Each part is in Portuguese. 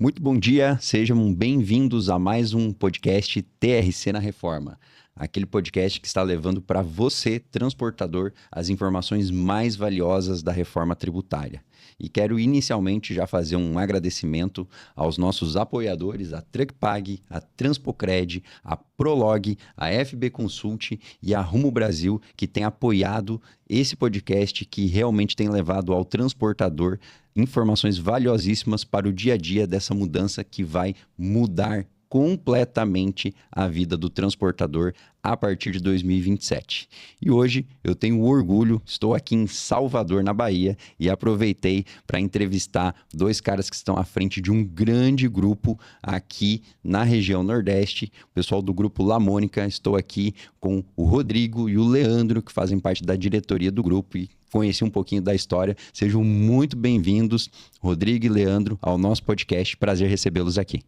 Muito bom dia, sejam bem-vindos a mais um podcast TRC na Reforma. Aquele podcast que está levando para você, transportador, as informações mais valiosas da reforma tributária. E quero inicialmente já fazer um agradecimento aos nossos apoiadores, a TruckPag, a Transpocred, a Prolog, a FB Consult e a Rumo Brasil, que tem apoiado esse podcast que realmente tem levado ao transportador informações valiosíssimas para o dia a dia dessa mudança que vai mudar completamente a vida do transportador a partir de 2027. E hoje eu tenho o orgulho, estou aqui em Salvador, na Bahia, e aproveitei para entrevistar dois caras que estão à frente de um grande grupo aqui na região Nordeste, o pessoal do grupo Lamônica. Estou aqui com o Rodrigo e o Leandro, que fazem parte da diretoria do grupo e conheci um pouquinho da história. Sejam muito bem-vindos, Rodrigo e Leandro, ao nosso podcast. Prazer recebê-los aqui.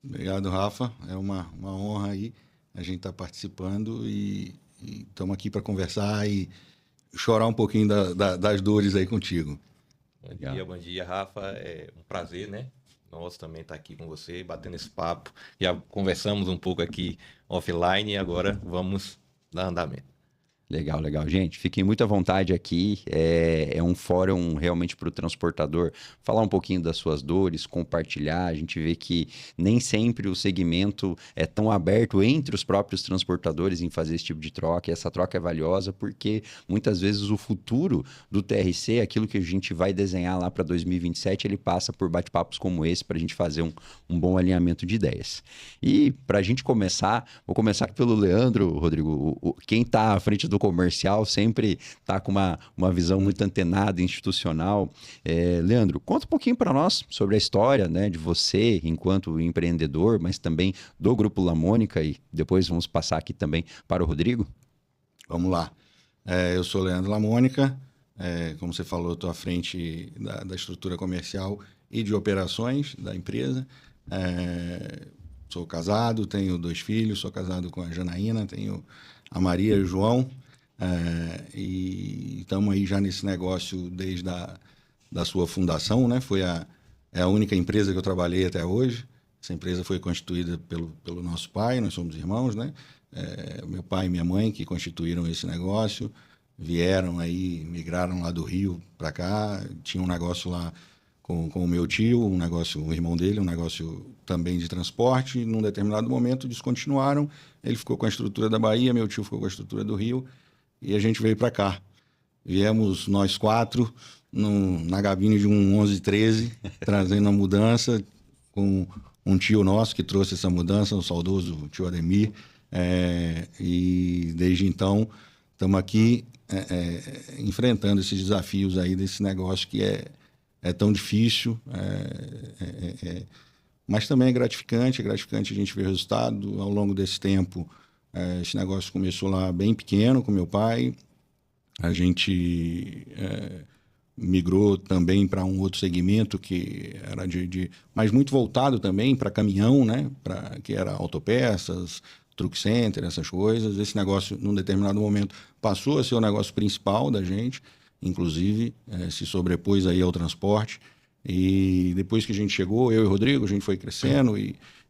Obrigado, Rafa. É uma honra aí a gente estar participando e estamos aqui para conversar e chorar um pouquinho das dores aí contigo. Bom dia, Rafa. É um prazer, né? Nós também estar aqui com você, batendo esse papo. Já conversamos um pouco aqui offline e agora vamos dar andamento. Legal. Gente, fiquem muito à vontade aqui. É um fórum realmente para o transportador falar um pouquinho das suas dores, compartilhar. A gente vê que nem sempre o segmento é tão aberto entre os próprios transportadores em fazer esse tipo de troca. E essa troca é valiosa porque muitas vezes o futuro do TRC, aquilo que a gente vai desenhar lá para 2027, ele passa por bate-papos como esse para a gente fazer um bom alinhamento de ideias. E para a gente começar, vou começar pelo Leandro, Rodrigo. Quem está à frente do comercial sempre está com uma visão muito antenada, institucional. Leandro, conta um pouquinho para nós sobre a história, né, de você enquanto empreendedor, mas também do Grupo Lamônica, e depois vamos passar aqui também para o Rodrigo. Vamos lá. Eu sou Leandro Lamônica, como você falou, estou à frente da estrutura comercial e de operações da empresa. Sou casado, tenho 2 filhos, sou casado com a Janaína, tenho a Maria e o João. E estamos aí já nesse negócio desde da sua fundação, né? É a única empresa que eu trabalhei até hoje. Essa empresa foi constituída pelo nosso pai, nós somos irmãos, né? Meu pai e minha mãe que constituíram esse negócio, vieram aí, migraram lá do Rio para cá, tinha um negócio lá com o meu tio, um negócio, o irmão dele, um negócio também de transporte. Num determinado momento descontinuaram, ele ficou com a estrutura da Bahia, meu tio ficou com a estrutura do Rio, e a gente veio para cá. Viemos nós 4 na gabine de um 1113, trazendo a mudança, com um tio nosso que trouxe essa mudança, o saudoso tio Ademir. E desde então estamos aqui enfrentando esses desafios aí desse negócio que é tão difícil, mas também é gratificante a gente ver o resultado ao longo desse tempo. Esse negócio começou lá bem pequeno com meu pai, a gente migrou também para um outro segmento que era mas muito voltado também para caminhão, né? Que era autopeças, truck center, essas coisas. Esse negócio, num determinado momento, passou a ser o negócio principal da gente, inclusive se sobrepôs aí ao transporte. E depois que a gente chegou, eu e o Rodrigo, a gente foi crescendo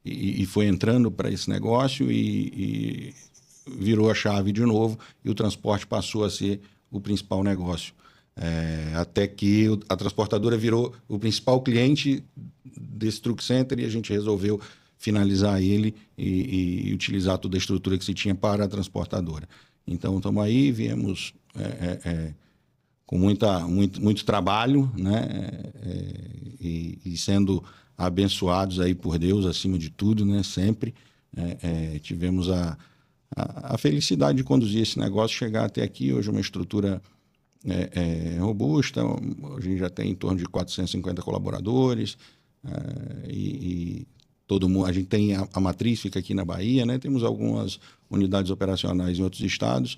e foi entrando para esse negócio e virou a chave de novo e o transporte passou a ser o principal negócio. Até que a transportadora virou o principal cliente desse truck center e a gente resolveu finalizar ele e utilizar toda a estrutura que se tinha para a transportadora. Então, estamos aí, viemos com muito trabalho, né? E sendo abençoados aí por Deus acima de tudo, né? Sempre tivemos a felicidade de conduzir esse negócio, chegar até aqui. Hoje uma estrutura robusta, hoje a gente já tem em torno de 450 colaboradores, e todo mundo, a gente tem a matriz, fica aqui na Bahia, né? Temos algumas unidades operacionais em outros estados,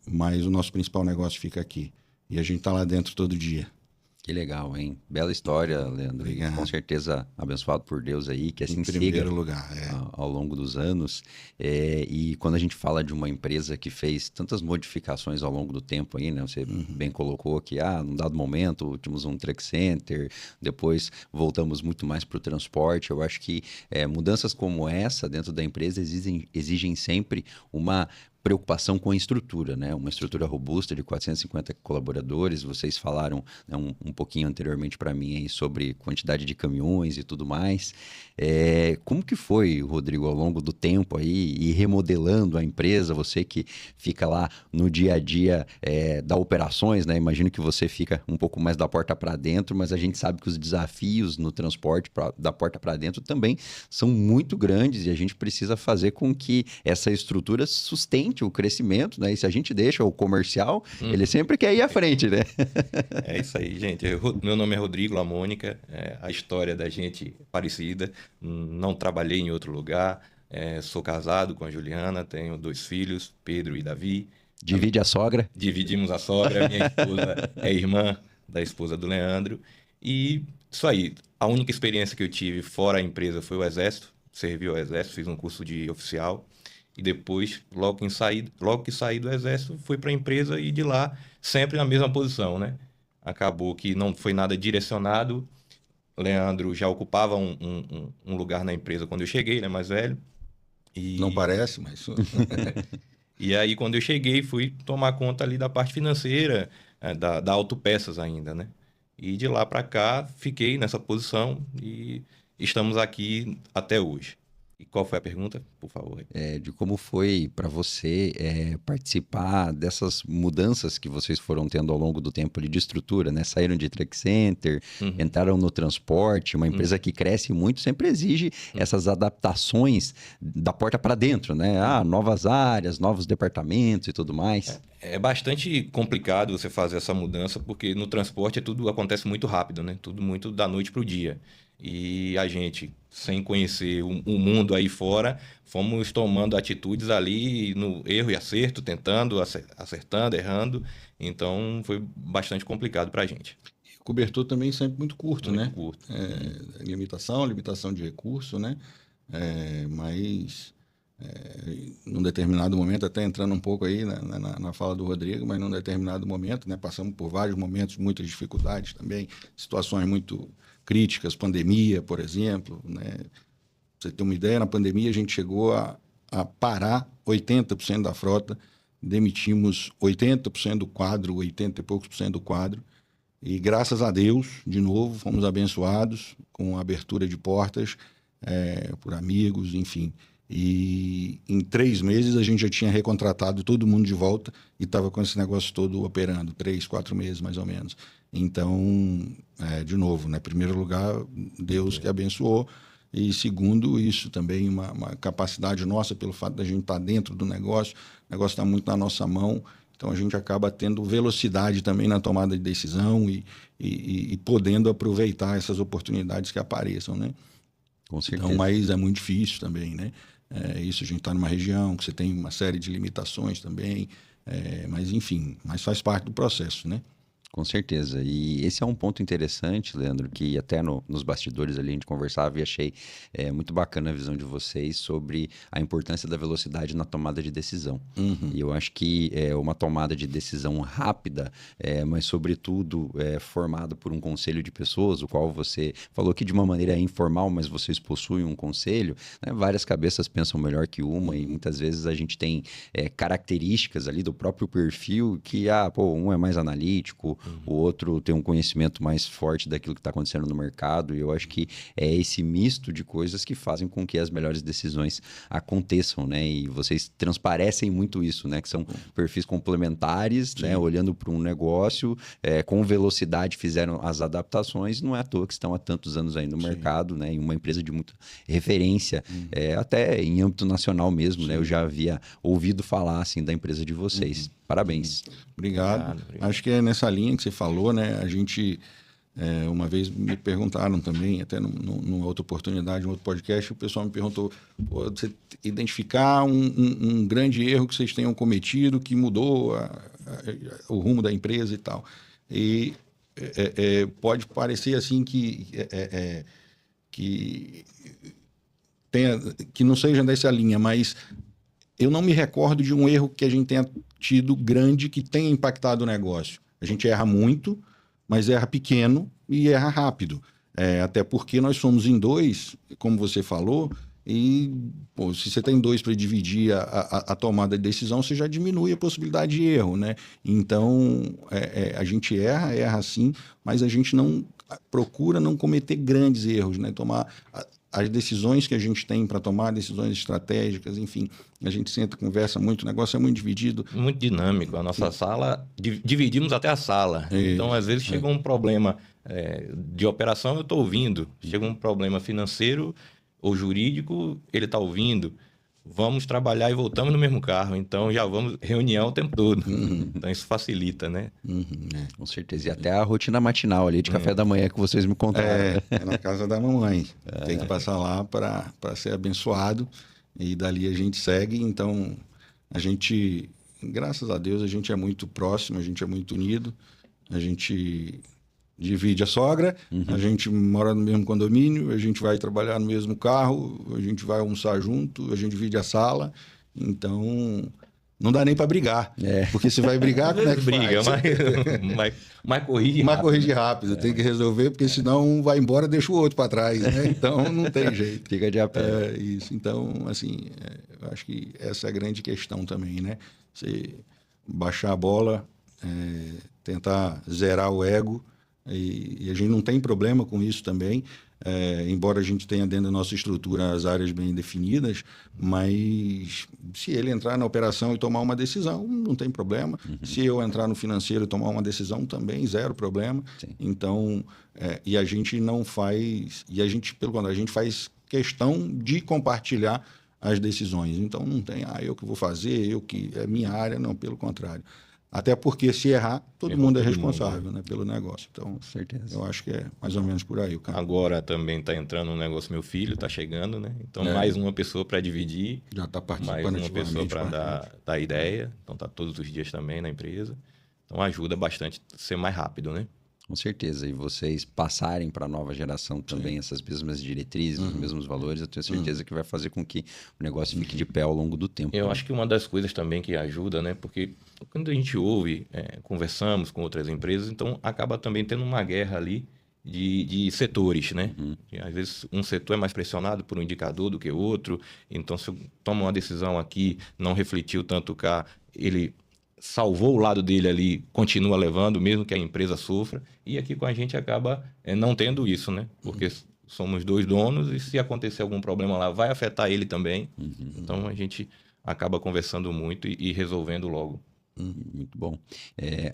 mas o nosso principal negócio fica aqui. E a gente está lá dentro todo dia. Que legal, hein? Bela história, Leandro. Obrigado. Com certeza abençoado por Deus aí, que assim Em siga primeiro lugar, ao longo dos anos. E quando a gente fala de uma empresa que fez tantas modificações ao longo do tempo aí, né? Você bem colocou que, num dado momento, tínhamos um truck center, depois voltamos muito mais para o transporte. Eu acho que mudanças como essa dentro da empresa exigem sempre uma preocupação com a estrutura, né? Uma estrutura robusta de 450 colaboradores. Vocês falaram, né, um pouquinho anteriormente para mim aí sobre quantidade de caminhões e tudo mais. Como que foi, Rodrigo, ao longo do tempo aí e remodelando a empresa? Você que fica lá no dia a dia da operações, né? Imagino que você fica um pouco mais da porta para dentro, mas a gente sabe que os desafios no transporte da porta para dentro também são muito grandes e a gente precisa fazer com que essa estrutura sustente o crescimento, né? E se a gente deixa o comercial, ele sempre quer ir à frente, né? É isso aí, gente. Meu nome é Rodrigo Lamônica, a história da gente é parecida. Não trabalhei em outro lugar, sou casado com a Juliana, tenho 2 filhos, Pedro e Davi. Divide a sogra. Dividimos a sogra, minha esposa é irmã da esposa do Leandro. E isso aí, a única experiência que eu tive fora a empresa foi o Exército, servi ao Exército, fiz um curso de oficial. E depois, logo que saí do Exército, fui para a empresa e de lá sempre na mesma posição, né? Acabou que não foi nada direcionado. Leandro já ocupava um lugar na empresa quando eu cheguei, né? Mais velho. Não parece, mas... E aí, quando eu cheguei, fui tomar conta ali da parte financeira, da Autopeças ainda, né? E de lá para cá, fiquei nessa posição e estamos aqui até hoje. E qual foi a pergunta, por favor? De como foi para você participar dessas mudanças que vocês foram tendo ao longo do tempo ali de estrutura, né? Saíram de truck center, entraram no transporte, uma empresa que cresce muito sempre exige essas adaptações da porta para dentro, né? Novas áreas, novos departamentos e tudo mais. É bastante complicado você fazer essa mudança, porque no transporte tudo acontece muito rápido, né? Tudo muito da noite para o dia. E a gente, sem conhecer o mundo aí fora, fomos tomando atitudes ali no erro e acerto, tentando, acertando, errando. Então foi bastante complicado para a gente. O cobertor também sempre muito curto, Muito né? curto. Limitação de recurso, né? Mas num determinado momento, até entrando um pouco aí na fala do Rodrigo, mas num determinado momento, né? Passamos por vários momentos, muitas dificuldades também, situações muito críticas, pandemia, por exemplo, né? Pra você ter uma ideia, na pandemia a gente chegou a parar 80% da frota, demitimos 80% do quadro, 80 e poucos por cento do quadro, e graças a Deus, de novo, fomos abençoados com a abertura de portas por amigos, enfim. E em 3 meses a gente já tinha recontratado todo mundo de volta e estava com esse negócio todo operando, 3, 4 meses mais ou menos. Então, de novo, né? Primeiro lugar, Deus que abençoou. E segundo, isso também, uma capacidade nossa, pelo fato da gente estar dentro do negócio, o negócio está muito na nossa mão, então a gente acaba tendo velocidade também na tomada de decisão e podendo aproveitar essas oportunidades que apareçam, né? Com certeza. Então, mas é muito difícil também, né? Isso a gente está numa região que você tem uma série de limitações também, mas enfim, mas faz parte do processo, né? Com certeza. E esse é um ponto interessante, Leandro, que até nos bastidores ali a gente conversava e achei muito bacana a visão de vocês sobre a importância da velocidade na tomada de decisão. E eu acho que uma tomada de decisão rápida, mas sobretudo formada por um conselho de pessoas, o qual você falou que de uma maneira informal, mas vocês possuem um conselho, né? Várias cabeças pensam melhor que uma e muitas vezes a gente tem características ali do próprio perfil que, um é mais analítico, o outro tem um conhecimento mais forte daquilo que está acontecendo no mercado, e eu acho que é esse misto de coisas que fazem com que as melhores decisões aconteçam, né? E vocês transparecem muito isso, né? Que são perfis complementares, né? Olhando para um negócio, com velocidade fizeram as adaptações, não é à toa que estão há tantos anos aí no mercado, né? Em uma empresa de muita referência, até em âmbito nacional mesmo, né? Eu já havia ouvido falar, assim, da empresa de vocês. Parabéns. Obrigado. Acho que é nessa linha que você falou, né? A gente, uma vez me perguntaram também, até numa outra oportunidade, num outro podcast, o pessoal me perguntou, você identificar um grande erro que vocês tenham cometido, que mudou o rumo da empresa e tal. E pode parecer assim que não seja dessa linha, mas eu não me recordo de um erro que a gente tenha tido grande que tenha impactado o negócio. A gente erra muito, mas erra pequeno e erra rápido. Até porque nós somos em 2, como você falou, e se você tem 2 para dividir a tomada de decisão, você já diminui a possibilidade de erro, né? Então, a gente erra sim, mas a gente não procura não cometer grandes erros, né? Tomar as decisões que a gente tem para tomar, decisões estratégicas, enfim, a gente senta, conversa muito, o negócio é muito dividido. Muito dinâmico. A nossa sala, dividimos até a sala. Então, às vezes, chega um problema de operação, eu estou ouvindo. Chega um problema financeiro ou jurídico, ele está ouvindo. Vamos trabalhar e voltamos no mesmo carro. Então, já vamos reunião o tempo todo. Então, isso facilita, né? Com certeza. E até a rotina matinal ali de café da manhã que vocês me contaram. É na casa da mamãe. Tem que passar lá para ser abençoado. E dali a gente segue. Então, a gente, graças a Deus, a gente é muito próximo, a gente é muito unido. A gente divide a sogra, a gente mora no mesmo condomínio, a gente vai trabalhar no mesmo carro, a gente vai almoçar junto, a gente divide a sala. Então, não dá nem para brigar. Porque se vai brigar, como é que briga, mas corrige mas rápido. corrige rápido, tem que resolver, porque senão um vai embora, deixa o outro para trás, né? Então, não tem jeito. Fica de a pé. Isso. Então, assim, eu acho que essa é a grande questão também, né? Você baixar a bola, tentar zerar o ego, e a gente não tem problema com isso também, embora a gente tenha dentro da nossa estrutura as áreas bem definidas, mas se ele entrar na operação e tomar uma decisão, não tem problema. Se eu entrar no financeiro e tomar uma decisão, também zero problema. Sim. Então, e a gente não faz, pelo contrário, a gente faz questão de compartilhar as decisões. Então, não tem, eu que vou fazer, é minha área, não, pelo contrário. Até porque, se errar, todo mundo é responsável, né, pelo negócio. Então, Com certeza. eu acho que é mais ou menos por aí o cara. Agora também está entrando um negócio, meu filho está chegando, né? Então, mais uma pessoa para dividir, Já está participando mais uma pessoa ativamente para com a gente. dar ideia. Então, está todos os dias também na empresa. Então, ajuda bastante a ser mais rápido, né? Com certeza. E vocês passarem para a nova geração também essas mesmas diretrizes, os mesmos valores, eu tenho certeza que vai fazer com que o negócio fique de pé ao longo do tempo. Eu acho que uma das coisas também que ajuda, né? Porque quando a gente ouve, conversamos com outras empresas, então acaba também tendo uma guerra ali de setores, né? E, às vezes um setor é mais pressionado por um indicador do que o outro. Então, se eu tomo uma decisão aqui, não refletiu tanto cá, ele salvou o lado dele ali, continua levando, mesmo que a empresa sofra. E aqui com a gente acaba não tendo isso, né? Porque somos 2 donos e se acontecer algum problema lá, vai afetar ele também. Então, a gente acaba conversando muito e resolvendo logo. Muito bom.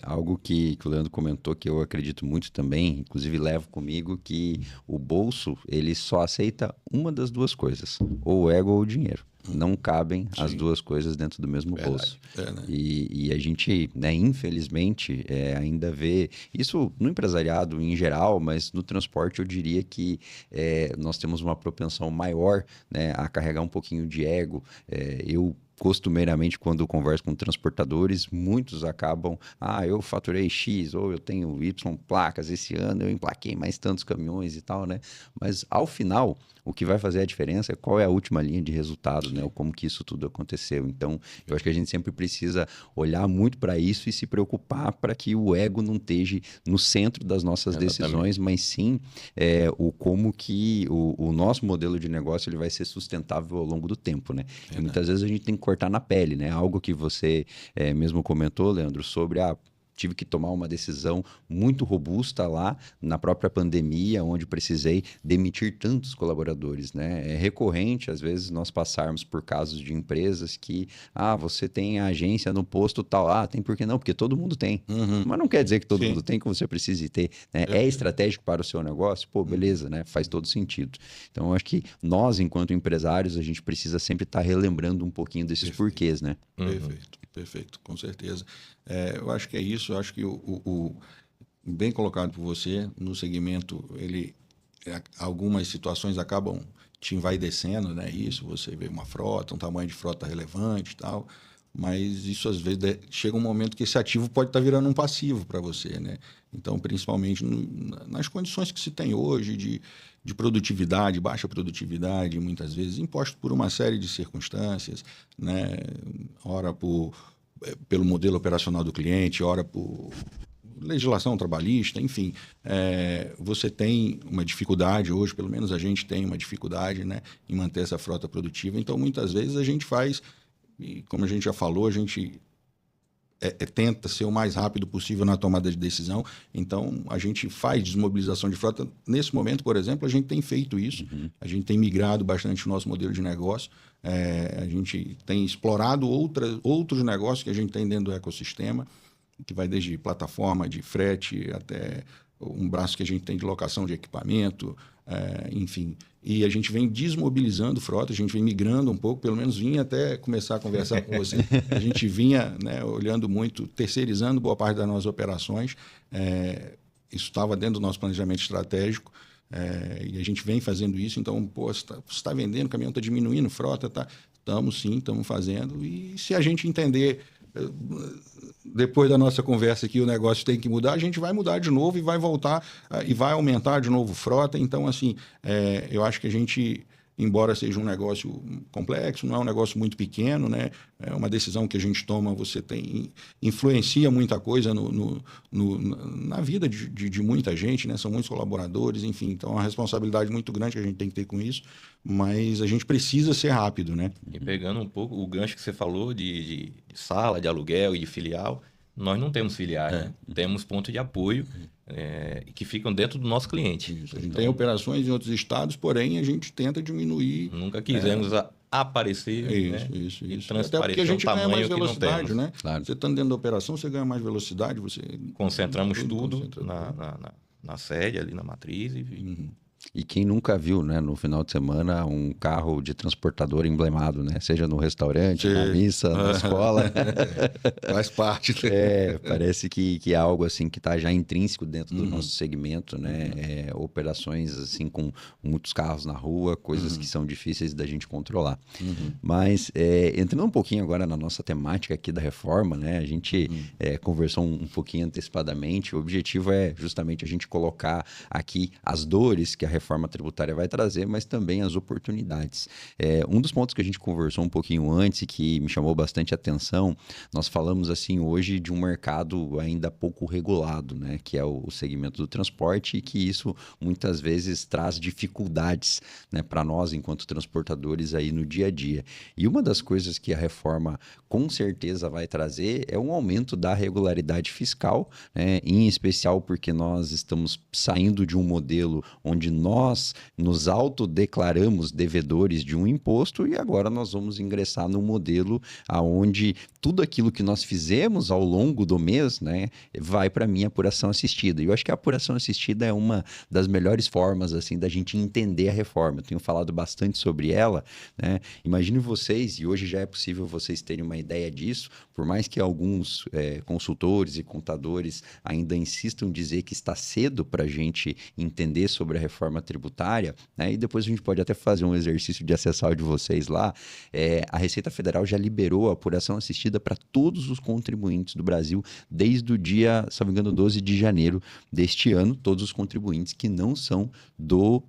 Algo que o Leandro comentou que eu acredito muito também, inclusive levo comigo, que o bolso, ele só aceita uma das duas coisas, ou o ego ou o dinheiro. Não cabem as duas coisas dentro do mesmo bolso. Né? E a gente, né, infelizmente, ainda vê isso no empresariado em geral, mas no transporte eu diria que nós temos uma propensão maior, né, a carregar um pouquinho de ego. Eu costumeiramente, quando eu converso com transportadores, muitos acabam, eu faturei X, ou eu tenho Y placas, esse ano eu emplaquei mais tantos caminhões e tal, né? Mas, ao final, o que vai fazer a diferença é qual é a última linha de resultado, né? Ou como que isso tudo aconteceu. Então, eu acho que a gente sempre precisa olhar muito para isso e se preocupar para que o ego não esteja no centro das nossas decisões, mas sim o como que o nosso modelo de negócio ele vai ser sustentável ao longo do tempo, né? E muitas vezes a gente tem que cortar na pele, né? Algo que você mesmo comentou, Leandro, sobre tive que tomar uma decisão muito robusta lá na própria pandemia, onde precisei demitir tantos colaboradores, né? É recorrente, às vezes, nós passarmos por casos de empresas que, você tem a agência no posto tal. Tem por que não? Porque todo mundo tem. Mas não quer dizer que todo mundo tem, que você precise ter, né? É estratégico para o seu negócio? Pô, beleza, né? Faz todo sentido. Então, eu acho que nós, enquanto empresários, a gente precisa sempre estar relembrando um pouquinho desses porquês, né? Perfeito, com certeza. Eu acho que é isso, eu acho que bem colocado por você, no segmento, algumas situações acabam te envaidecendo, né? Isso, você vê uma frota, um tamanho de frota relevante e tal, mas isso às vezes chega um momento que esse ativo pode estar virando um passivo para você, né? Então, principalmente nas condições que se tem hoje de produtividade, baixa produtividade, muitas vezes imposto por uma série de circunstâncias, né? Ora pelo modelo operacional do cliente, ora por legislação trabalhista, enfim, você tem uma dificuldade hoje, pelo menos a gente tem uma dificuldade, né, em manter essa frota produtiva. Então, muitas vezes a gente faz, e como a gente já falou, a gente tenta ser o mais rápido possível na tomada de decisão. Então, a gente faz desmobilização de frota. Nesse momento, por exemplo, a gente tem feito isso. A gente tem migrado bastante o nosso modelo de negócio. A gente tem explorado outros negócios que a gente tem dentro do ecossistema, que vai desde plataforma de frete até um braço que a gente tem de locação de equipamento, enfim. E a gente vem desmobilizando frota, a gente vem migrando um pouco, pelo menos vinha até começar a conversar com você. A gente vinha, né, olhando muito, terceirizando boa parte das nossas operações. Isso estava dentro do nosso planejamento estratégico. E a gente vem fazendo isso. Então, você está vendendo, o caminhão está diminuindo, frota, tá? Estamos sim, estamos fazendo. E se a gente entender, depois da nossa conversa aqui, o negócio tem que mudar, a gente vai mudar de novo e vai voltar e vai aumentar de novo frota. Então, assim, eu acho que a gente, embora seja um negócio complexo, não é um negócio muito pequeno, né? É uma decisão que a gente toma, influencia muita coisa na vida de muita gente, né? São muitos colaboradores, enfim. Então, é uma responsabilidade muito grande que a gente tem que ter com isso, mas a gente precisa ser rápido, né? E pegando um pouco o gancho que você falou de sala, de aluguel e de filial, nós não temos filiais, né? Temos pontos de apoio que ficam dentro do nosso cliente. Isso. A gente tem operações em outros estados, porém a gente tenta diminuir. Nunca quisemos aparecer, isso. E até porque a gente ganha mais velocidade, né? Claro. Você estando dentro da operação, você ganha mais velocidade. Concentramos tudo na sede, ali na matriz. E quem nunca viu, né, no final de semana, um carro de transportador emblemado, né? Seja no restaurante, na missa, na escola. Faz parte. Parece que é algo assim que está já intrínseco dentro do nosso segmento, né? Operações assim com muitos carros na rua, coisas que são difíceis da gente controlar. Mas entrando um pouquinho agora na nossa temática aqui da reforma, né? A gente conversou um pouquinho antecipadamente. O objetivo é justamente a gente colocar aqui as dores que a reforma tributária vai trazer, mas também as oportunidades. Um dos pontos que a gente conversou um pouquinho antes e que me chamou bastante atenção, nós falamos assim hoje de um mercado ainda pouco regulado, né, que é o segmento do transporte, e que isso muitas vezes traz dificuldades, né, para nós enquanto transportadores aí no dia a dia. E uma das coisas que a reforma com certeza vai trazer é um aumento da regularidade fiscal, né, em especial porque nós estamos saindo de um modelo onde nós nos autodeclaramos devedores de um imposto e agora nós vamos ingressar num modelo onde tudo aquilo que nós fizemos ao longo do mês, né, vai para a minha apuração assistida. E eu acho que a apuração assistida é uma das melhores formas assim da gente entender a reforma. Eu tenho falado bastante sobre ela, né? Imagine vocês, e hoje já é possível vocês terem uma ideia disso, por mais que alguns consultores e contadores ainda insistam em dizer que está cedo para a gente entender sobre a reforma tributária, né? E depois a gente pode até fazer um exercício de acessar o de vocês lá. A Receita Federal já liberou a apuração assistida para todos os contribuintes do Brasil desde o dia, se não me engano, 12 de janeiro deste ano, todos os contribuintes que não são do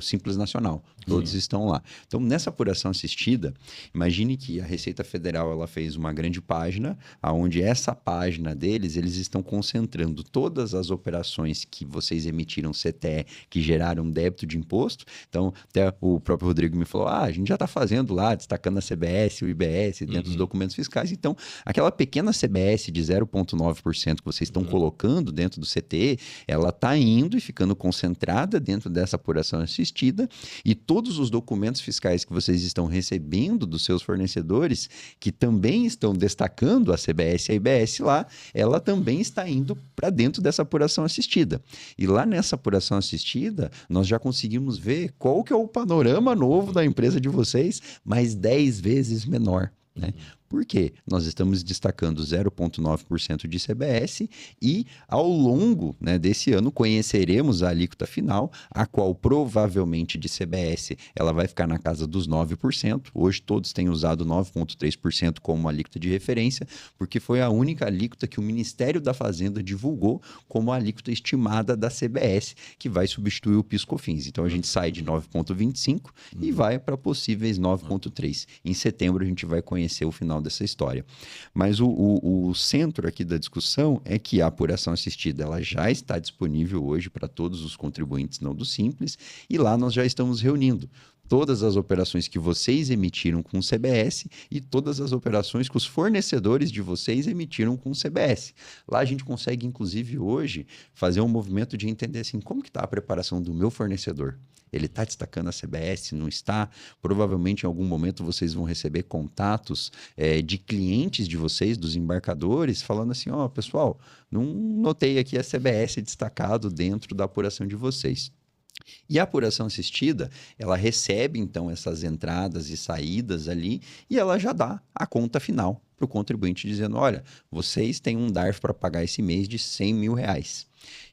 Simples Nacional. Todos estão lá. Então, nessa apuração assistida, imagine que a Receita Federal ela fez uma grande página, onde essa página deles, eles estão concentrando todas as operações que vocês emitiram CTE, que geraram débito de imposto. Então, até o próprio Rodrigo me falou, a gente já está fazendo lá, destacando a CBS, o IBS, dentro dos documentos fiscais. Então, aquela pequena CBS de 0,9% que vocês estão colocando dentro do CTE, ela está indo e ficando concentrada dentro dessa apuração assistida, e todos os documentos fiscais que vocês estão recebendo dos seus fornecedores, que também estão destacando a CBS e a IBS lá, ela também está indo para dentro dessa apuração assistida. E lá nessa apuração assistida, nós já conseguimos ver qual que é o panorama novo da empresa de vocês, mas 10 vezes menor, né? Por quê? Nós estamos destacando 0,9% de CBS e, ao longo, né, desse ano, conheceremos a alíquota final, a qual provavelmente de CBS ela vai ficar na casa dos 9%. Hoje todos têm usado 9,3% como alíquota de referência, porque foi a única alíquota que o Ministério da Fazenda divulgou como a alíquota estimada da CBS, que vai substituir o PIS/COFINS. Então a gente sai de 9,25% e vai para possíveis 9,3%. Em setembro a gente vai conhecer o final dessa história. Mas o centro aqui da discussão é que a apuração assistida ela já está disponível hoje para todos os contribuintes não do Simples, e lá nós já estamos reunindo todas as operações que vocês emitiram com o CBS e todas as operações que os fornecedores de vocês emitiram com o CBS. Lá a gente consegue, inclusive, hoje, fazer um movimento de entender assim, como que está a preparação do meu fornecedor? Ele está destacando a CBS? Não está? Provavelmente, em algum momento, vocês vão receber contatos de clientes de vocês, dos embarcadores, falando assim, ó, pessoal, não notei aqui a CBS destacado dentro da apuração de vocês. E a apuração assistida, ela recebe, então, essas entradas e saídas ali e ela já dá a conta final para o contribuinte, dizendo, olha, vocês têm um DARF para pagar esse mês de R$100 mil.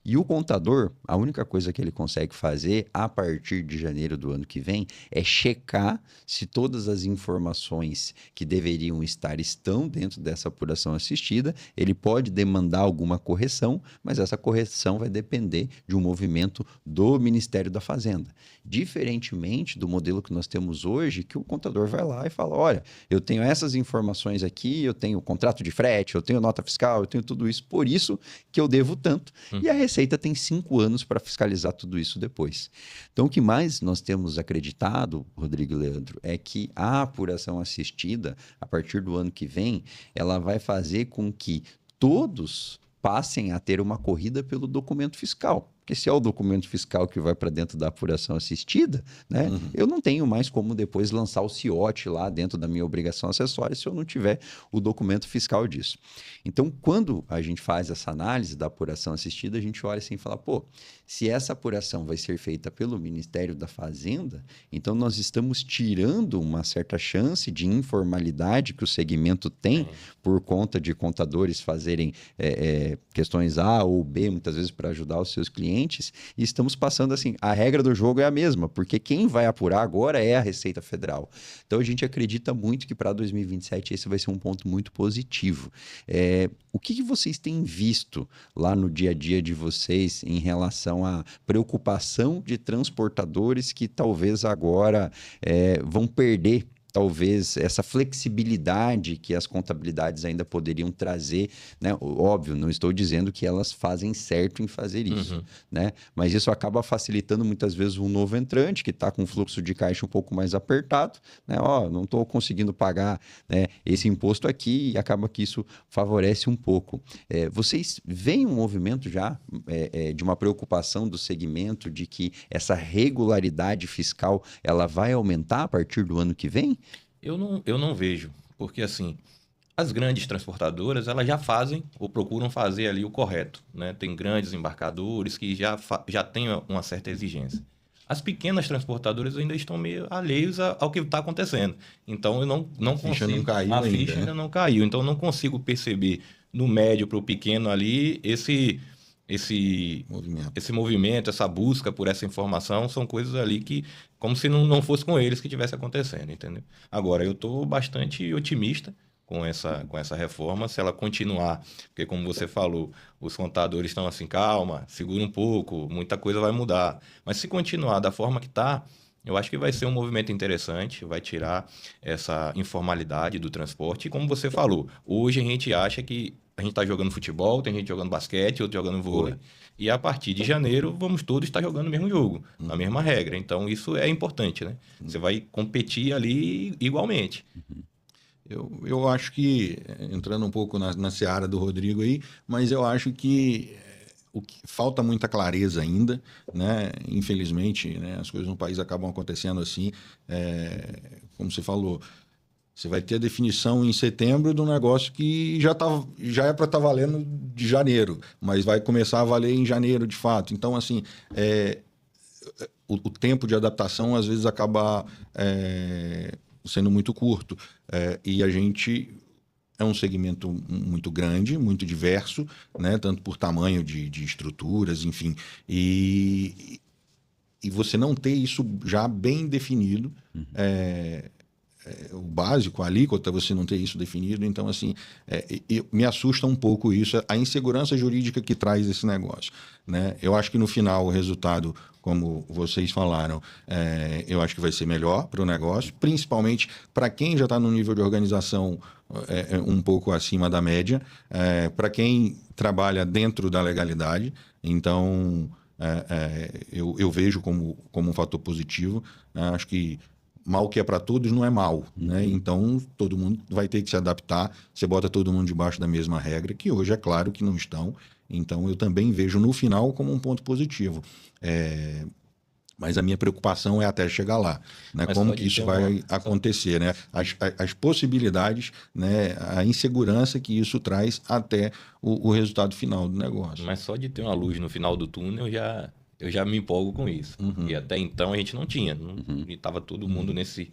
E o contador, a única coisa que ele consegue fazer a partir de janeiro do ano que vem é checar se todas as informações que deveriam estar estão dentro dessa apuração assistida. Ele pode demandar alguma correção, mas essa correção vai depender de um movimento do Ministério da Fazenda. Diferentemente do modelo que nós temos hoje, que o contador vai lá e fala, olha, eu tenho essas informações aqui, eu tenho contrato de frete, eu tenho nota fiscal, eu tenho tudo isso, por isso que eu devo tanto. E a Receita tem 5 anos para fiscalizar tudo isso depois. Então, o que mais nós temos acreditado, Rodrigo e Leandro, é que a apuração assistida, a partir do ano que vem, ela vai fazer com que todos passem a ter uma corrida pelo documento fiscal. Porque se é o documento fiscal que vai para dentro da apuração assistida, né, eu não tenho mais como depois lançar o CIOT lá dentro da minha obrigação acessória se eu não tiver o documento fiscal disso. Então, quando a gente faz essa análise da apuração assistida, a gente olha assim e fala, pô, se essa apuração vai ser feita pelo Ministério da Fazenda, então nós estamos tirando uma certa chance de informalidade que o segmento tem por conta de contadores fazerem questões A ou B, muitas vezes para ajudar os seus clientes, e estamos passando assim, a regra do jogo é a mesma, porque quem vai apurar agora é a Receita Federal. Então a gente acredita muito que para 2027 esse vai ser um ponto muito positivo. O que vocês têm visto lá no dia a dia de vocês em relação à preocupação de transportadores que talvez agora vão perder talvez essa flexibilidade que as contabilidades ainda poderiam trazer, né? Óbvio, não estou dizendo que elas fazem certo em fazer isso, né? Mas isso acaba facilitando muitas vezes um novo entrante que está com um fluxo de caixa um pouco mais apertado, né? Ó, não estou conseguindo pagar, né, esse imposto aqui, e acaba que isso favorece um pouco. Vocês veem um movimento já de uma preocupação do segmento de que essa regularidade fiscal ela vai aumentar a partir do ano que vem? Eu não vejo, porque assim, as grandes transportadoras, elas já fazem ou procuram fazer ali o correto, né? Tem grandes embarcadores que já têm uma certa exigência. As pequenas transportadoras ainda estão meio alheios ao que está acontecendo. Então, eu não consigo... A ficha não caiu a ainda, ficha né? ainda não caiu. Então, eu não consigo perceber no médio para o pequeno ali esse movimento, essa busca por essa informação, são coisas ali que, como se não fosse com eles que estivesse acontecendo, entendeu? Agora, eu estou bastante otimista com essa reforma, se ela continuar, porque como você falou, os contadores estão assim, calma, segura um pouco, muita coisa vai mudar. Mas se continuar da forma que está, eu acho que vai ser um movimento interessante, vai tirar essa informalidade do transporte. E como você falou, hoje a gente acha que a gente está jogando futebol, tem gente jogando basquete, outro jogando vôlei. E a partir de janeiro, vamos todos estar jogando o mesmo jogo, na mesma regra. Então, isso é importante, né? Você vai competir ali igualmente. Eu acho que, entrando um pouco na seara do Rodrigo aí, mas eu acho que falta muita clareza ainda, né? Infelizmente, né, as coisas no país acabam acontecendo assim, como você falou, você vai ter a definição em setembro de um negócio que já é para estar valendo de janeiro, mas vai começar a valer em janeiro de fato. Então, assim, o tempo de adaptação às vezes acaba sendo muito curto. E a gente, é um segmento muito grande, muito diverso, né? Tanto por tamanho de estruturas, enfim. E você não ter isso já bem definido, o básico, a alíquota, você não ter isso definido. Então, assim, me assusta um pouco isso, a insegurança jurídica que traz esse negócio, né? Eu acho que no final o resultado, como vocês falaram, eu acho que vai ser melhor para o negócio, principalmente para quem já está no nível de organização um pouco acima da média, para quem trabalha dentro da legalidade. Então, eu vejo como um fator positivo. Acho que mal que é para todos não é mal, né? Então, todo mundo vai ter que se adaptar. Você bota todo mundo debaixo da mesma regra, que hoje é claro que não estão. Então, eu também vejo no final como um ponto positivo. Mas a minha preocupação é até chegar lá, né? Como que isso vai acontecer, né? As possibilidades, né? A insegurança que isso traz até o resultado final do negócio. Mas só de ter uma luz no final do túnel, eu já me empolgo com isso. E até então a gente não tinha. E estava todo mundo nesse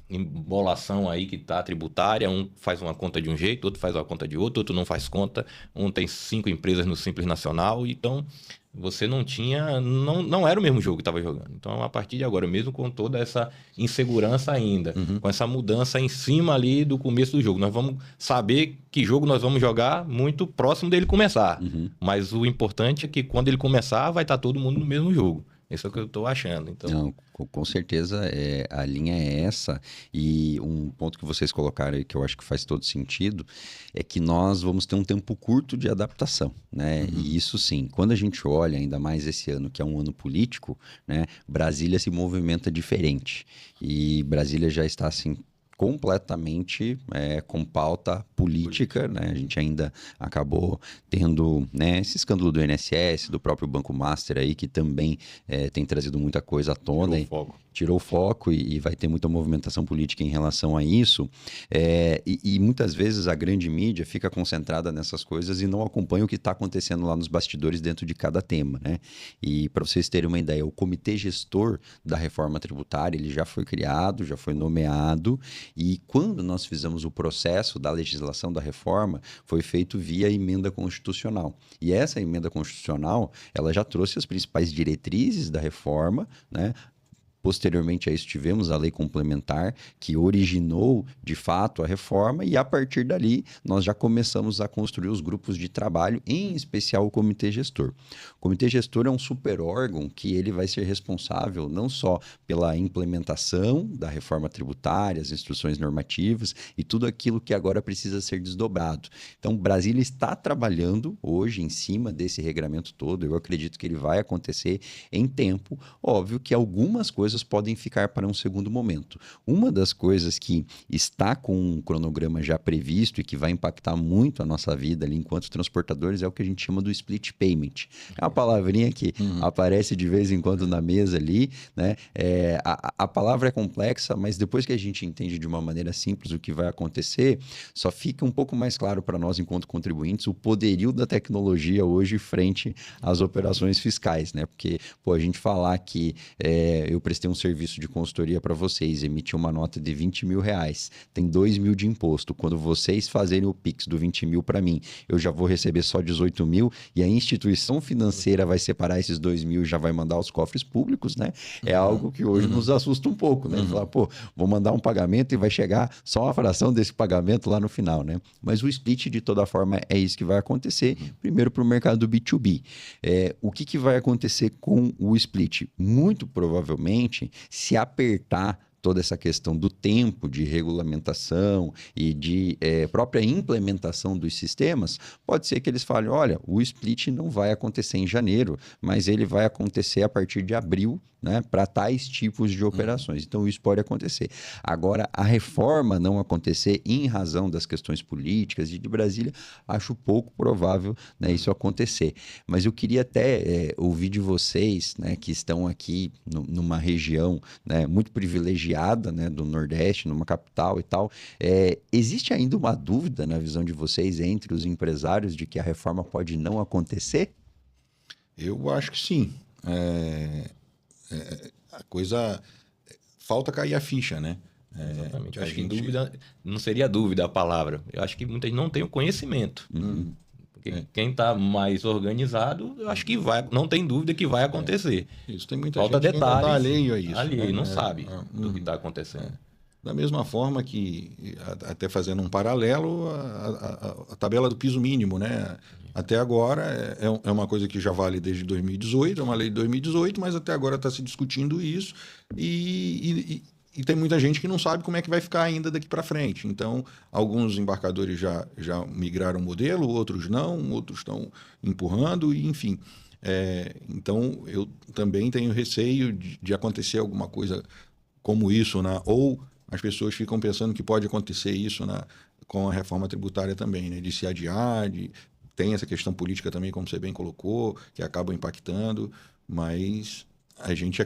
embolação aí que tá tributária. Um faz uma conta de um jeito, outro faz uma conta de outro não faz conta. Um tem 5 empresas no Simples Nacional. Então, você não tinha... Não era o mesmo jogo que estava jogando. Então, a partir de agora, mesmo com toda essa insegurança ainda, com essa mudança em cima ali do começo do jogo, nós vamos saber que jogo nós vamos jogar muito próximo dele começar. Mas o importante é que quando ele começar, vai estar todo mundo no mesmo jogo. Isso é o que eu estou achando. Então... Não, com certeza a linha é essa. E um ponto que vocês colocaram aí que eu acho que faz todo sentido é que nós vamos ter um tempo curto de adaptação, né? E isso sim, quando a gente olha ainda mais esse ano, que é um ano político, né? Brasília se movimenta diferente. E Brasília já está assim completamente com pauta política, né? A gente ainda acabou tendo, né, esse escândalo do INSS, do próprio Banco Master aí, que também tem trazido muita coisa à tona. Tirou o foco e vai ter muita movimentação política em relação a isso. E muitas vezes a grande mídia fica concentrada nessas coisas e não acompanha o que está acontecendo lá nos bastidores dentro de cada tema, né? E para vocês terem uma ideia, o comitê gestor da reforma tributária, ele já foi criado, já foi nomeado. E quando nós fizemos o processo da legislação da reforma, foi feito via emenda constitucional. E essa emenda constitucional, ela já trouxe as principais diretrizes da reforma, né? Posteriormente a isso, tivemos a lei complementar que originou, de fato, a reforma e, a partir dali, nós já começamos a construir os grupos de trabalho, em especial o comitê gestor. O comitê gestor é um super órgão que ele vai ser responsável não só pela implementação da reforma tributária, as instruções normativas e tudo aquilo que agora precisa ser desdobrado. Então, Brasília está trabalhando hoje em cima desse regramento todo. Eu acredito que ele vai acontecer em tempo. Óbvio que algumas coisas podem ficar para um segundo momento. Uma das coisas que está com um cronograma já previsto e que vai impactar muito a nossa vida ali enquanto transportadores é o que a gente chama do split payment. É uma palavrinha que aparece de vez em quando na mesa ali, né? A palavra é complexa, mas depois que a gente entende de uma maneira simples o que vai acontecer, só fica um pouco mais claro para nós enquanto contribuintes o poderio da tecnologia hoje frente às operações fiscais, né? Porque, a gente falar que eu prestei um serviço de consultoria para vocês, emitir uma nota de 20 mil reais, tem 2 mil de imposto. Quando vocês fazerem o Pix do 20 mil para mim, eu já vou receber só 18 mil e a instituição financeira vai separar esses 2 mil e já vai mandar aos cofres públicos, né? É algo que hoje nos assusta um pouco, né? Falar, vou mandar um pagamento e vai chegar só uma fração desse pagamento lá no final, né? Mas o split, de toda forma, é isso que vai acontecer. Primeiro para o mercado B2B. O que vai acontecer com o split? Muito provavelmente, se apertar toda essa questão do tempo de regulamentação e de própria implementação dos sistemas, pode ser que eles falem, olha, o split não vai acontecer em janeiro, mas ele vai acontecer a partir de abril, né, para tais tipos de operações. Então, isso pode acontecer. Agora, a reforma não acontecer em razão das questões políticas e de Brasília, acho pouco provável, né, isso acontecer. Mas eu queria até ouvir de vocês, né, que estão aqui numa região, né, muito privilegiada, né, do Nordeste, numa capital e tal. Existe ainda uma dúvida na visão de vocês entre os empresários de que a reforma pode não acontecer? Eu acho que sim. A coisa... Falta cair a ficha, né? Exatamente. Eu a acho que gente- dúvida, não seria dúvida a palavra. Eu acho que muita gente não tem o conhecimento. Porque quem está mais organizado, eu acho que não tem dúvida que vai acontecer. Isso, tem muita Falta gente que ainda está detalhes. alheio a isso. Alheio, né? não sabe do que está acontecendo. Da mesma forma que, até fazendo um paralelo, a tabela do piso mínimo, né? Até agora é uma coisa que já vale desde 2018, é uma lei de 2018, mas até agora está se discutindo isso e tem muita gente que não sabe como é que vai ficar ainda daqui para frente. Então, alguns embarcadores já migraram o modelo, outros não, outros estão empurrando, e enfim. Então, eu também tenho receio de acontecer alguma coisa como isso, né? Ou as pessoas ficam pensando que pode acontecer isso com a reforma tributária também, né? De se adiar, tem essa questão política também, como você bem colocou, que acaba impactando, mas a gente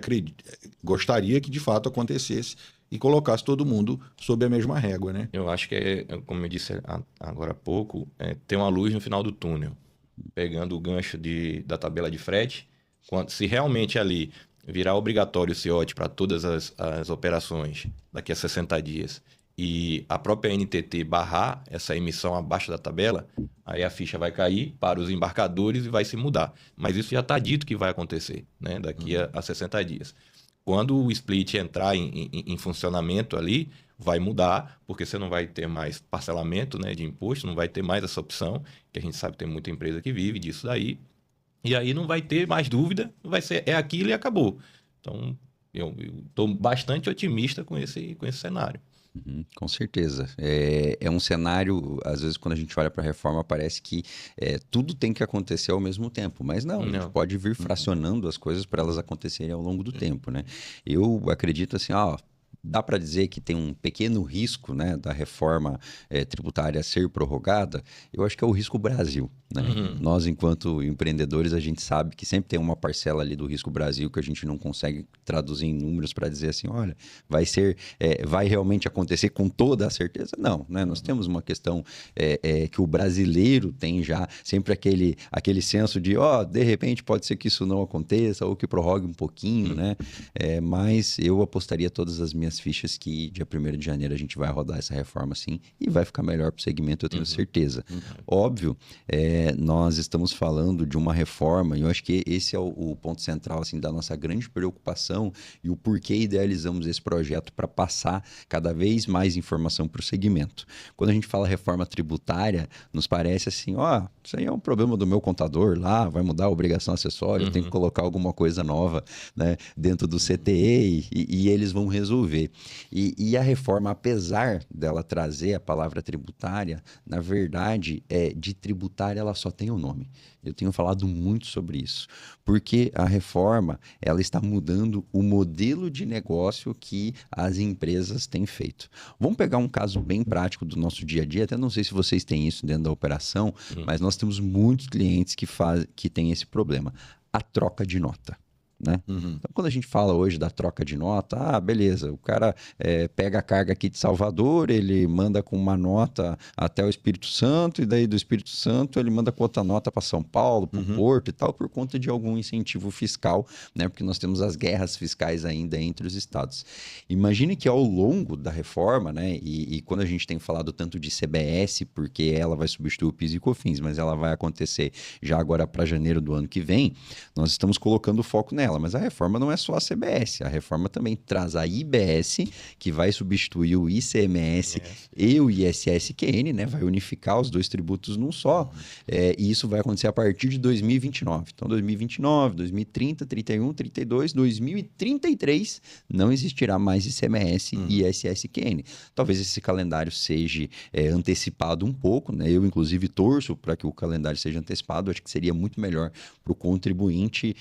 gostaria que de fato acontecesse e colocasse todo mundo sob a mesma régua, né? Eu acho que, como eu disse agora há pouco, tem uma luz no final do túnel. Pegando o gancho da tabela de frete, se realmente ali virar obrigatório o CIOT para todas as operações daqui a 60 dias e a própria NTT barrar essa emissão abaixo da tabela, aí a ficha vai cair para os embarcadores e vai se mudar. Mas isso já está dito que vai acontecer, né, daqui a 60 dias. Quando o split entrar em funcionamento ali, vai mudar, porque você não vai ter mais parcelamento, né, de imposto, não vai ter mais essa opção, que a gente sabe que tem muita empresa que vive disso daí. E aí não vai ter mais dúvida, vai ser aquilo e acabou. Então, eu estou bastante otimista com esse cenário. Com certeza. É um cenário, às vezes, quando a gente olha para a reforma, parece que tudo tem que acontecer ao mesmo tempo, mas não, a gente pode vir fracionando as coisas para elas acontecerem ao longo do tempo, né? Eu acredito assim, dá para dizer que tem um pequeno risco, né, da reforma tributária ser prorrogada. Eu acho que é o risco Brasil, né? Nós, enquanto empreendedores, a gente sabe que sempre tem uma parcela ali do risco Brasil que a gente não consegue traduzir em números para dizer assim, olha, vai realmente acontecer com toda a certeza? Não, né? Nós temos uma questão que o brasileiro tem já sempre aquele senso de, de repente pode ser que isso não aconteça ou que prorrogue um pouquinho, né? Mas eu apostaria todas as minhas fichas que dia 1º de janeiro a gente vai rodar essa reforma sim e vai ficar melhor para o segmento, eu tenho certeza. Óbvio, nós estamos falando de uma reforma e eu acho que esse é o ponto central assim, da nossa grande preocupação e o porquê idealizamos esse projeto para passar cada vez mais informação para o segmento. Quando a gente fala reforma tributária, nos parece assim, isso aí é um problema do meu contador lá, vai mudar a obrigação acessória, eu tenho que colocar alguma coisa nova, né, dentro do CTE e eles vão resolver. E a reforma, apesar dela trazer a palavra tributária, na verdade, de tributária ela só tem o nome. Eu tenho falado muito sobre isso, porque a reforma ela está mudando o modelo de negócio que as empresas têm feito. Vamos pegar um caso bem prático do nosso dia a dia, até não sei se vocês têm isso dentro da operação, mas nós temos muitos clientes que têm esse problema. A troca de nota. Né? Então, quando a gente fala hoje da troca de nota, beleza, o cara pega a carga aqui de Salvador, ele manda com uma nota até o Espírito Santo, e daí do Espírito Santo ele manda com outra nota para São Paulo, para o Porto e tal, por conta de algum incentivo fiscal, né? Porque nós temos as guerras fiscais ainda entre os estados. Imagine que ao longo da reforma, né? E quando a gente tem falado tanto de CBS, porque ela vai substituir o PIS e COFINS, mas ela vai acontecer já agora para janeiro do ano que vem, nós estamos colocando foco nela. Mas a reforma não é só a CBS, a reforma também traz a IBS, que vai substituir o ICMS e o ISS-QN, né? Vai unificar os dois tributos num só. E isso vai acontecer a partir de 2029. Então, 2029, 2030, 31, 32, 2033, não existirá mais ICMS e ISS-QN. Talvez esse calendário seja antecipado um pouco, né? Eu, inclusive, torço para que o calendário seja antecipado. Acho que seria muito melhor para o contribuinte,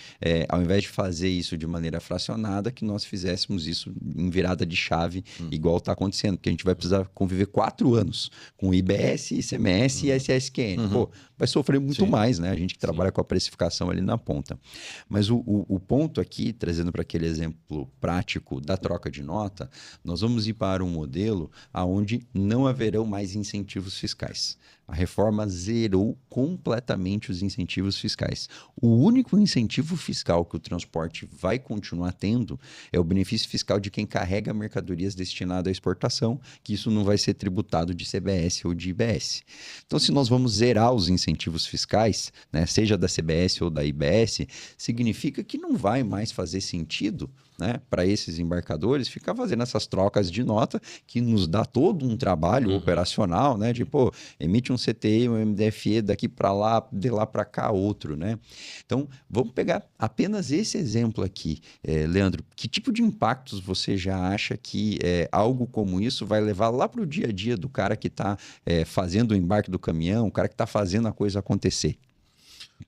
ao invés de fazer isso de maneira fracionada, que nós fizéssemos isso em virada de chave, igual está acontecendo, porque a gente vai precisar conviver 4 anos com IBS, ICMS e ISS-QN. Pô, vai sofrer muito mais, né? A gente que trabalha com a precificação ali na ponta. Mas o ponto aqui, trazendo para aquele exemplo prático da troca de nota, nós vamos ir para um modelo onde não haverão mais incentivos fiscais. A reforma zerou completamente os incentivos fiscais. O único incentivo fiscal que o transporte transporte vai continuar tendo é o benefício fiscal de quem carrega mercadorias destinadas à exportação, que isso não vai ser tributado de CBS ou de IBS. Então, se nós vamos zerar os incentivos fiscais, né, seja da CBS ou da IBS, significa que não vai mais fazer sentido, né, para esses embarcadores ficar fazendo essas trocas de nota que nos dá todo um trabalho operacional, né, de pô, emite um CTI, um MDFE daqui para lá, de lá para cá outro, né? Então, vamos pegar apenas esse exemplo aqui. Leandro, que tipo de impactos você já acha que algo como isso vai levar lá para o dia a dia do cara que está fazendo o embarque do caminhão, o cara que está fazendo a coisa acontecer?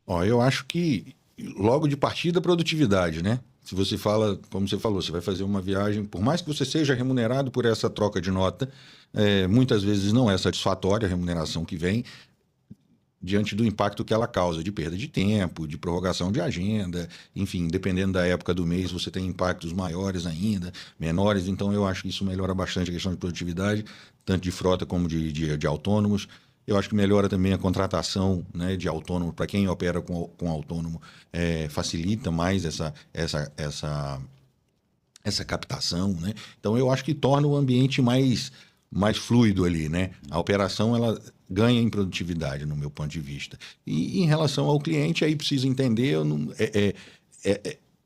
Ó, eu acho que logo de partida, produtividade, né? Se você fala, como você falou, você vai fazer uma viagem, por mais que você seja remunerado por essa troca de nota, muitas vezes não é satisfatória a remuneração que vem diante do impacto que ela causa, de perda de tempo, de prorrogação de agenda, enfim, dependendo da época do mês, você tem impactos maiores ainda, menores, então eu acho que isso melhora bastante a questão de produtividade, tanto de frota como de autônomos. Eu acho que melhora também a contratação, né, de autônomo. Para quem opera com autônomo, facilita mais essa captação, né? Então, eu acho que torna o ambiente mais fluido ali, né? A operação, ela ganha em produtividade, no meu ponto de vista. E em relação ao cliente, aí precisa entender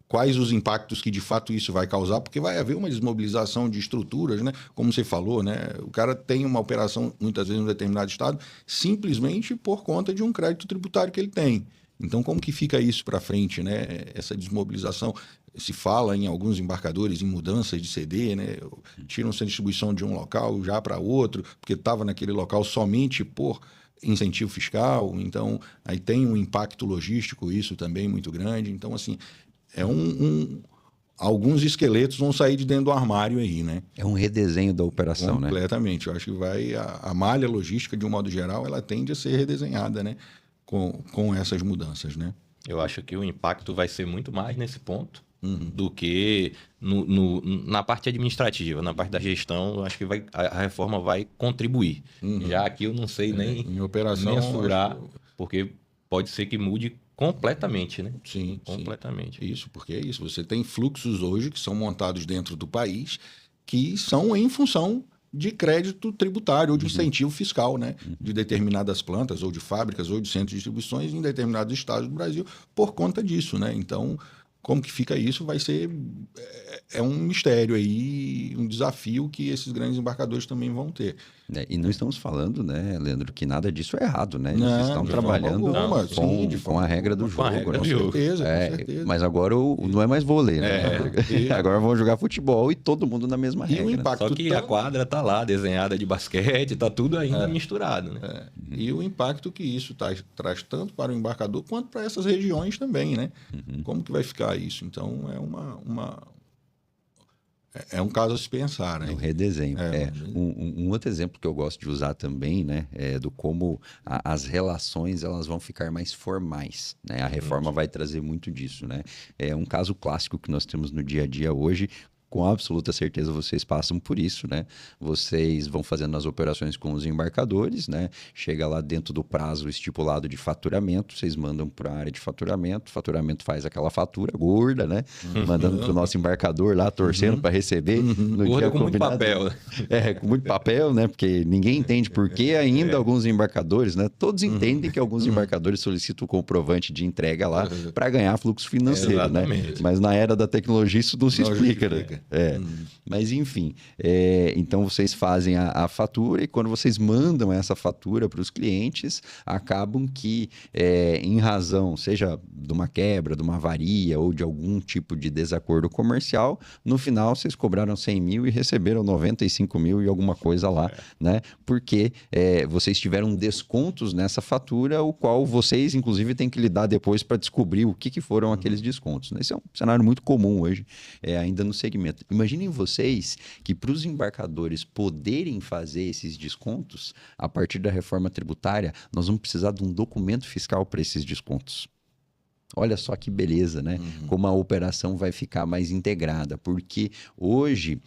quais os impactos que de fato isso vai causar, porque vai haver uma desmobilização de estruturas, né? Como você falou, né? O cara tem uma operação, muitas vezes, em um determinado estado, simplesmente por conta de um crédito tributário que ele tem. Então, como que fica isso para frente, né? Essa desmobilização, se fala em alguns embarcadores em mudanças de CD, né? Tiram-se a distribuição de um local já para outro, porque estava naquele local somente por incentivo fiscal. Então, aí tem um impacto logístico, isso também muito grande. Então, assim, alguns esqueletos vão sair de dentro do armário aí, né? É um redesenho da operação, né? Completamente. Eu acho que a malha logística, de um modo geral, ela tende a ser redesenhada, né? Com essas mudanças, né? Eu acho que o impacto vai ser muito mais nesse ponto do que na parte administrativa, na parte da gestão. Eu acho que a reforma vai contribuir. Já aqui eu não sei nem em operação, mensurar, porque pode ser que mude completamente, né? Sim, completamente. Sim. Isso, porque é isso. Você tem fluxos hoje que são montados dentro do país que são em função de crédito tributário ou de incentivo fiscal, né? De determinadas plantas ou de fábricas ou de centros de distribuições em determinados estados do Brasil por conta disso, né? Então, como que fica isso vai ser um mistério aí, um desafio que esses grandes embarcadores também vão ter. E não estamos falando, né, Leandro, que nada disso é errado, né? Eles Não, estão de trabalhando forma alguma, com a regra do jogo. regra né? do jogo. Com certeza. Mas agora não é mais vôlei, né? Agora vão jogar futebol e todo mundo na mesma E regra. o impacto Só que a quadra tá lá, desenhada de basquete, tá tudo ainda misturado, né? E o impacto que isso traz tanto para o embarcador quanto para essas regiões também, né? Como que vai ficar isso? Então, é um caso a se pensar, né? Um redesenho. Um outro exemplo que eu gosto de usar também, né, é do como as relações elas vão ficar mais formais, né? A reforma vai trazer muito disso, né? É um caso clássico que nós temos no dia a dia hoje. Com absoluta certeza vocês passam por isso, né? Vocês vão fazendo as operações com os embarcadores, né? Chega lá dentro do prazo estipulado de faturamento, vocês mandam para a área de faturamento, o faturamento faz aquela fatura gorda, né? Mandando para o nosso embarcador lá, torcendo para receber. No Gorda dia com muito combinado. papel. Com muito papel, né? Porque ninguém entende por que ainda alguns embarcadores, né? Todos entendem que alguns embarcadores solicitam o comprovante de entrega lá para ganhar fluxo financeiro, né? Mas na era da tecnologia isso não se explica, né? Mas enfim, então vocês fazem a fatura e quando vocês mandam essa fatura para os clientes, acabam que em razão, seja de uma quebra, de uma avaria ou de algum tipo de desacordo comercial, no final vocês cobraram 100 mil e receberam 95 mil e alguma coisa lá, né? Porque vocês tiveram descontos nessa fatura, o qual vocês inclusive têm que lidar depois para descobrir o que foram aqueles descontos. Esse é um cenário muito comum hoje, ainda no segmento. Imaginem vocês que para os embarcadores poderem fazer esses descontos, a partir da reforma tributária, nós vamos precisar de um documento fiscal para esses descontos. Olha só que beleza, né? Como a operação vai ficar mais integrada, porque hoje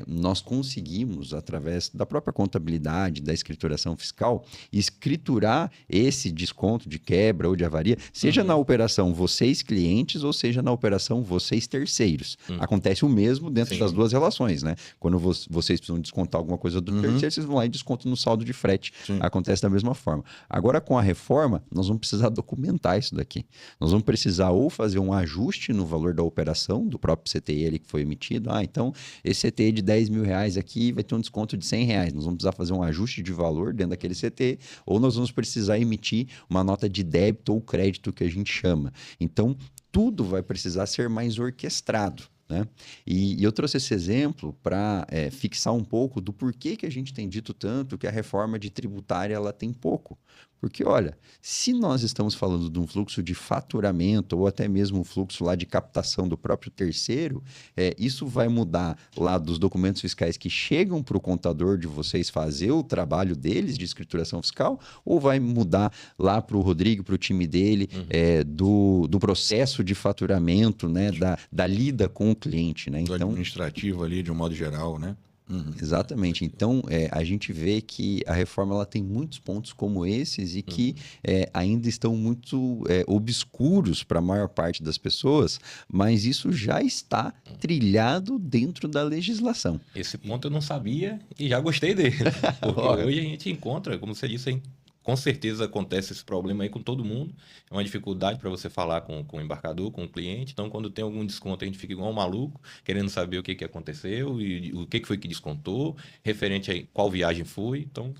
nós conseguimos, através da própria contabilidade, da escrituração fiscal, escriturar esse desconto de quebra ou de avaria, seja na operação vocês clientes ou seja na operação vocês terceiros. Acontece o mesmo dentro Sim. das duas relações, né? Quando vocês precisam descontar alguma coisa do terceiro, vocês vão lá e descontam no saldo de frete. Sim. Acontece da mesma forma. Agora, com a reforma, nós vamos precisar documentar isso daqui. Nós vamos precisar ou fazer um ajuste no valor da operação, do próprio CTI ali que foi emitido. Então, esse CTI de 10 mil reais aqui vai ter um desconto de 100 reais. Nós vamos precisar fazer um ajuste de valor dentro daquele CTI, ou nós vamos precisar emitir uma nota de débito ou crédito, que a gente chama. Então, tudo vai precisar ser mais orquestrado. Né? E eu trouxe esse exemplo para fixar um pouco do porquê que a gente tem dito tanto que a reforma de tributária ela tem pouco. Porque, olha, se nós estamos falando de um fluxo de faturamento ou até mesmo um fluxo lá de captação do próprio terceiro, isso vai mudar lá dos documentos fiscais que chegam para o contador de vocês fazer o trabalho deles de escrituração fiscal, ou vai mudar lá para o Rodrigo, para o time dele, do processo de faturamento, né, da lida com o cliente, né? Do administrativo ali, de um modo geral, né? Exatamente. Então, a gente vê que a reforma ela tem muitos pontos como esses e que ainda estão muito obscuros para a maior parte das pessoas, mas isso já está trilhado dentro da legislação. Esse ponto eu não sabia e já gostei dele. Porque hoje a gente encontra, como você disse, com certeza acontece esse problema aí com todo mundo. É uma dificuldade para você falar com o embarcador, com o cliente. Então, quando tem algum desconto, a gente fica igual um maluco, querendo saber o que aconteceu e o que foi que descontou, referente a qual viagem foi. Então,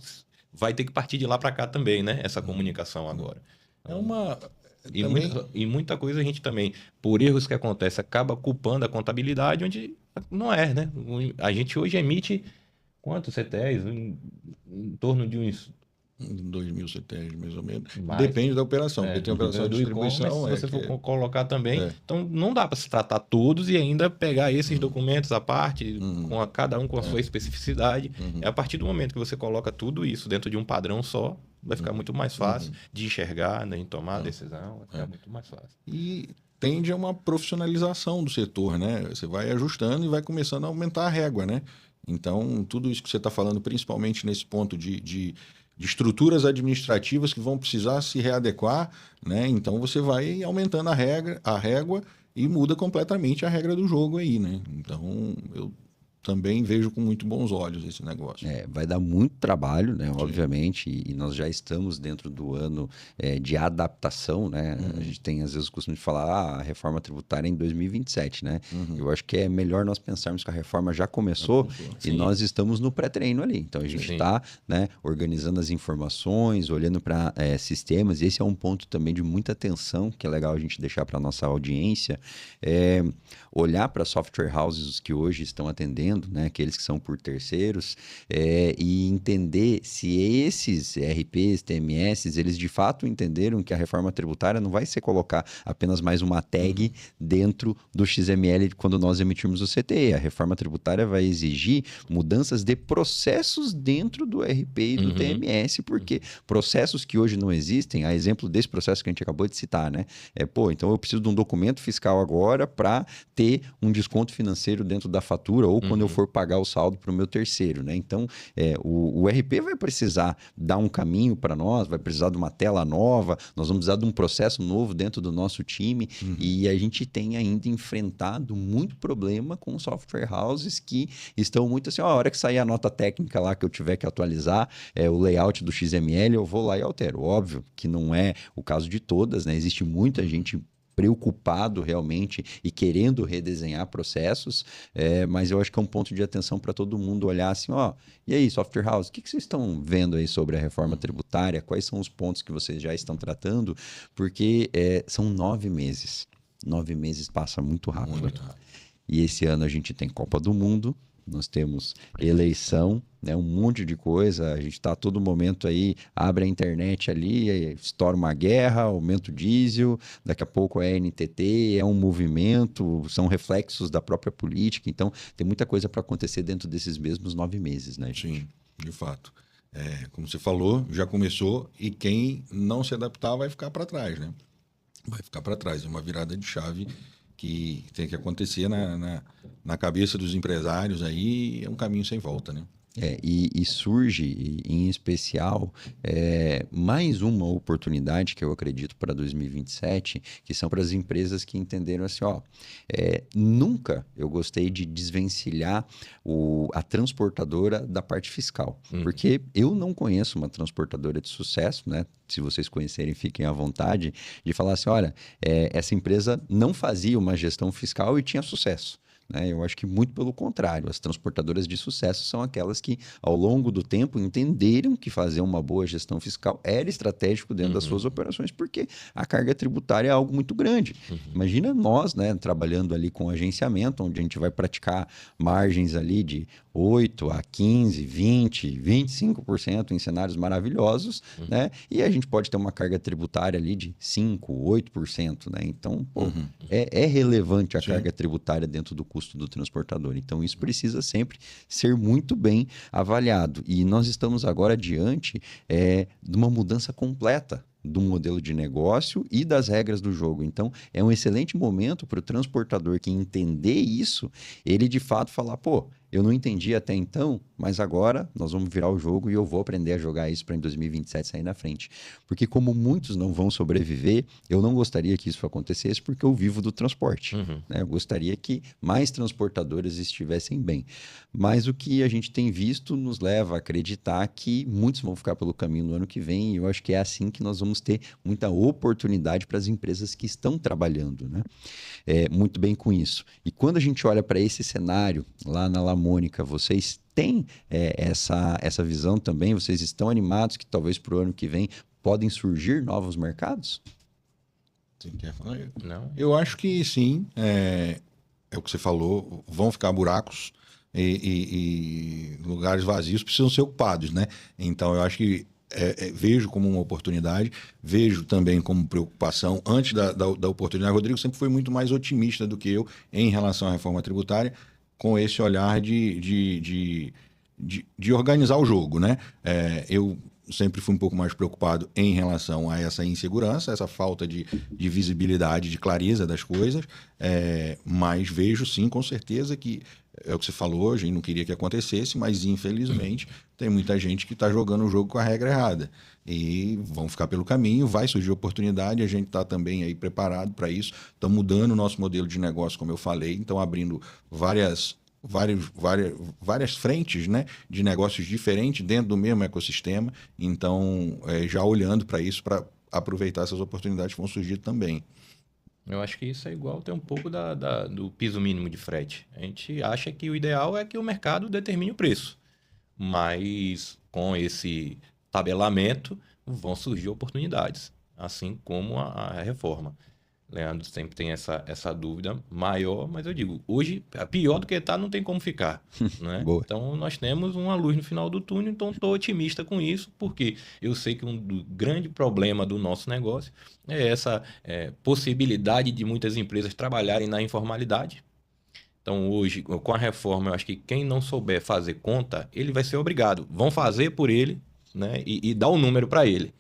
vai ter que partir de lá para cá também, né? Essa comunicação agora. É uma... E muita coisa a gente também, por erros que acontecem, acaba culpando a contabilidade, onde não é, né? A gente hoje emite quantos CTEs? Em torno de uns 2.000 CTEs, mais ou menos. Mais. Depende da operação, porque tem operação de distribuição. Se você for colocar também, então não dá para se tratar todos e ainda pegar esses documentos à parte, cada um com a sua especificidade. É a partir do momento que você coloca tudo isso dentro de um padrão só, vai ficar muito mais fácil de enxergar, né, em tomar a decisão, vai ficar muito mais fácil. E tende a uma profissionalização do setor, né? Você vai ajustando e vai começando a aumentar a régua, né? Então, tudo isso que você está falando, principalmente nesse ponto de estruturas administrativas que vão precisar se readequar, né? Então você vai aumentando a régua e muda completamente a regra do jogo aí, né? Então eu também vejo com muito bons olhos esse negócio. Vai dar muito trabalho, né? Obviamente, e nós já estamos dentro do ano de adaptação, né? A gente tem, às vezes, o costume de falar a reforma tributária em 2027, né? Eu acho que é melhor nós pensarmos que a reforma já começou e nós estamos no pré-treino ali. Então, a gente está, né, organizando as informações, olhando para sistemas, e esse é um ponto também de muita atenção, que é legal a gente deixar para a nossa audiência, olhar para software houses que hoje estão atendendo, né, aqueles que são por terceiros, e entender se esses ERPs, TMS, eles de fato entenderam que a reforma tributária não vai ser colocar apenas mais uma tag dentro do XML quando nós emitirmos o CTE. A reforma tributária vai exigir mudanças de processos dentro do ERP e do TMS, porque processos que hoje não existem, a exemplo desse processo que a gente acabou de citar, né? Então eu preciso de um documento fiscal agora para ter um desconto financeiro dentro da fatura ou quando eu for pagar o saldo para o meu terceiro, né? Então, o RP vai precisar dar um caminho para nós, vai precisar de uma tela nova, nós vamos precisar de um processo novo dentro do nosso time e a gente tem ainda enfrentado muito problema com software houses que estão muito assim, a hora que sair a nota técnica lá que eu tiver que atualizar, o layout do XML, eu vou lá e altero. Óbvio que não é o caso de todas, né? Existe muita gente preocupado realmente e querendo redesenhar processos, mas eu acho que é um ponto de atenção para todo mundo olhar assim, e aí, software house, o que vocês estão vendo aí sobre a reforma tributária? Quais são os pontos que vocês já estão tratando? Porque são 9 meses. 9 meses passa muito rápido. Muito rápido. E esse ano a gente tem Copa do Mundo, nós temos eleição, né, um monte de coisa, a gente está a todo momento aí, abre a internet ali, estoura uma guerra, aumenta o diesel, daqui a pouco é NTT, é um movimento, são reflexos da própria política, então tem muita coisa para acontecer dentro desses mesmos 9 meses, né, gente? Sim, de fato. Como você falou, já começou e quem não se adaptar vai ficar para trás, né? vai ficar para trás. É uma virada de chave que tem que acontecer na cabeça dos empresários aí, é um caminho sem volta, né? E surge, em especial, mais uma oportunidade que eu acredito para 2027, que são para as empresas que entenderam assim, ó, nunca eu gostei de desvencilhar a transportadora da parte fiscal, porque eu não conheço uma transportadora de sucesso, né? Se vocês conhecerem, fiquem à vontade, de falar assim, olha, essa empresa não fazia uma gestão fiscal e tinha sucesso. Eu acho que muito pelo contrário, as transportadoras de sucesso são aquelas que, ao longo do tempo, entenderam que fazer uma boa gestão fiscal era estratégico dentro das suas operações, porque a carga tributária é algo muito grande. Imagina nós, né, trabalhando ali com agenciamento, onde a gente vai praticar margens ali de 8 a 15, 20, 25% em cenários maravilhosos, né? E a gente pode ter uma carga tributária ali de 5, 8%, né? Então, é relevante a carga tributária dentro do custo do transportador. Então, isso precisa sempre ser muito bem avaliado. E nós estamos agora diante de uma mudança completa do modelo de negócio e das regras do jogo. Então, é um excelente momento para o transportador que entender isso, ele de fato falar, pô, eu não entendi até então, mas agora nós vamos virar o jogo e eu vou aprender a jogar isso para em 2027 sair na frente. Porque como muitos não vão sobreviver, eu não gostaria que isso acontecesse porque eu vivo do transporte. Né? Eu gostaria que mais transportadoras estivessem bem. Mas o que a gente tem visto nos leva a acreditar que muitos vão ficar pelo caminho no ano que vem e eu acho que é assim que nós vamos ter muita oportunidade para as empresas que estão trabalhando, né? Muito bem com isso. E quando a gente olha para esse cenário lá na Mônica, vocês têm essa visão também? Vocês estão animados que talvez para o ano que vem podem surgir novos mercados? Você quer falar? Não. Eu acho que sim, é o que você falou, vão ficar buracos e lugares vazios precisam ser ocupados, né? Então eu acho que vejo como uma oportunidade, vejo também como preocupação. Antes da oportunidade, o Rodrigo sempre foi muito mais otimista do que eu em relação à reforma tributária, com esse olhar de organizar o jogo, né? Eu sempre fui um pouco mais preocupado em relação a essa insegurança, essa falta de visibilidade, de clareza das coisas, mas vejo sim, com certeza, que é o que você falou hoje, e não queria que acontecesse, mas infelizmente tem muita gente que está jogando o jogo com a regra errada. E vão ficar pelo caminho, vai surgir oportunidade, a gente está também aí preparado para isso. Estamos mudando o nosso modelo de negócio, como eu falei, então abrindo várias frentes, né, de negócios diferentes dentro do mesmo ecossistema. Então, já olhando para isso, para aproveitar essas oportunidades que vão surgir também. Eu acho que isso é igual ter um pouco do piso mínimo de frete. A gente acha que o ideal é que o mercado determine o preço. Mas com esse tabelamento vão surgir oportunidades, assim como a reforma. Leandro sempre tem essa dúvida maior, mas eu digo, hoje, pior do que está, não tem como ficar. Né? Então, nós temos uma luz no final do túnel, então estou otimista com isso, porque eu sei que grande problema do nosso negócio é essa possibilidade de muitas empresas trabalharem na informalidade. Então, hoje, com a reforma, eu acho que quem não souber fazer conta, ele vai ser obrigado. Vão fazer por ele, né? E dar um número para ele.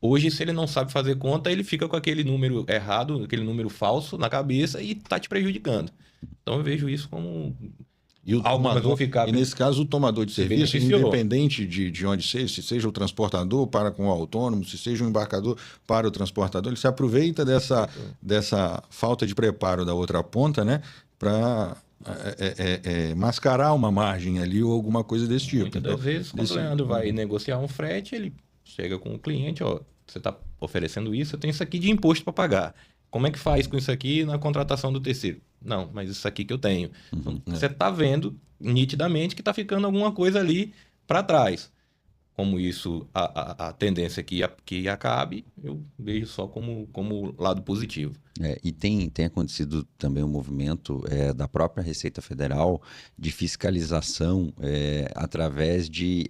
Hoje, se ele não sabe fazer conta, ele fica com aquele número errado, aquele número falso na cabeça e está te prejudicando. Então, eu vejo isso como algo que vão ficar... E nesse caso, o tomador de serviço, independente de onde seja, se seja o transportador para com o autônomo, se seja o embarcador para o transportador, ele se aproveita dessa falta de preparo da outra ponta, né, para mascarar uma margem ali ou alguma coisa desse tipo. Muitas das vezes, quando o Leandro vai negociar um frete, ele chega com o cliente, ó, você está oferecendo isso, eu tenho isso aqui de imposto para pagar. Como é que faz com isso aqui na contratação do terceiro? Não, mas isso aqui que eu tenho. Então, você está vendo nitidamente que está ficando alguma coisa ali para trás. Como isso, a tendência que acabe, eu vejo só como lado positivo. E tem acontecido também um movimento da própria Receita Federal de fiscalização através de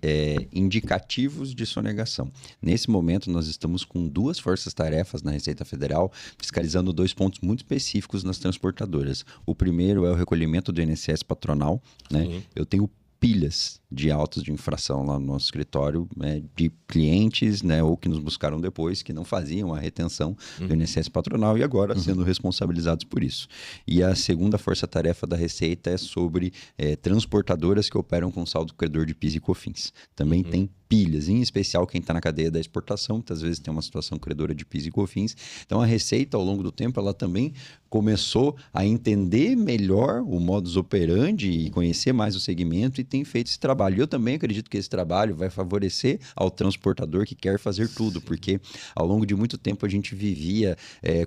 indicativos de sonegação. Nesse momento, nós estamos com 2 forças-tarefas na Receita Federal fiscalizando 2 pontos muito específicos nas transportadoras. O primeiro é o recolhimento do INSS patronal. Né? Eu tenho pilhas de autos de infração lá no nosso escritório, de clientes, né, ou que nos buscaram depois, que não faziam a retenção do INSS patronal e agora sendo responsabilizados por isso. E a segunda força-tarefa da Receita é sobre transportadoras que operam com saldo credor de PIS e COFINS. Também tem pilhas, em especial quem está na cadeia da exportação, muitas vezes tem uma situação credora de PIS e COFINS. Então a Receita, ao longo do tempo, ela também começou a entender melhor o modus operandi e conhecer mais o segmento e tem feito esse trabalho. E eu também acredito que esse trabalho vai favorecer ao transportador que quer fazer tudo, porque ao longo de muito tempo a gente vivia